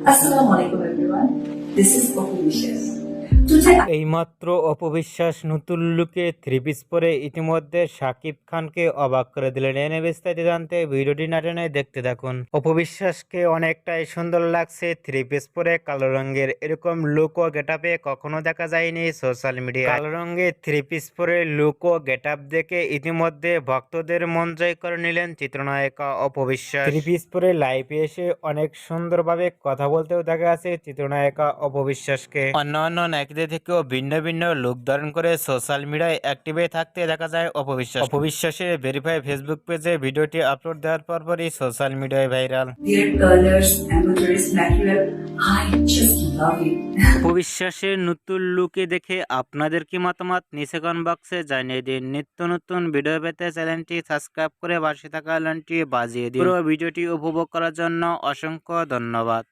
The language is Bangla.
Assalamualaikum everyone. This is Opulicious. Today এইমাত্র অপবিশ্বাস নতুন লুকে থ্রি পিস পরে ইতিমধ্যে শাকিব খানকে অবাক করে দিলেন। এনে বিস্তারিত জানতে ভিডিওটি না টেনে দেখতে থাকুন। অপবিশ্বাসকে অনেকটাই সুন্দর লাগছে থ্রি পিস পরে কালো রঙের। এরকম লুক ও গেটআপে কখনো দেখা যায়নি সোশ্যাল মিডিয়ায়। কালো রঙের থ্রি পিস পরে লুক ও গেটআপ দেখে ইতিমধ্যে ভক্তদের মন জয় করে নিলেন চিত্রনায়িকা অপবিশ্বাস। থ্রি পিস পরে লাইভে এসে অনেক সুন্দরভাবে কথা বলতেও দেখা গেছে চিত্রনায়িকা অপবিশ্বাসকে। অন্যান্য নায়কদের থেকেও ভিন্ন ভিন্ন লুক ধারণ করে সোশ্যাল মিডিয়ায় অ্যাক্টিভে থাকতে দেখা যায় অপবিশ্বাসের ভেরিফাই ফেসবুক পেজে ভিডিওটি আপলোড দেওয়ার পরপরই সোশ্যাল মিডিয়ায় viral. their colors and the dress material, I just love it. অপবিশ্বাসের নতুন লুকে দেখে আপনাদের কি মতামত নিচে কমেন্ট বক্সে জানিয়ে দিন। নিত্য নতুন ভিডিও পেতে চ্যানেলটি সাবস্ক্রাইব করে পাশে থাকা আইকনটি বাজিয়ে দিন। পুরো ভিডিওটি উপভোগ করার জন্য অসংখ্য ধন্যবাদ।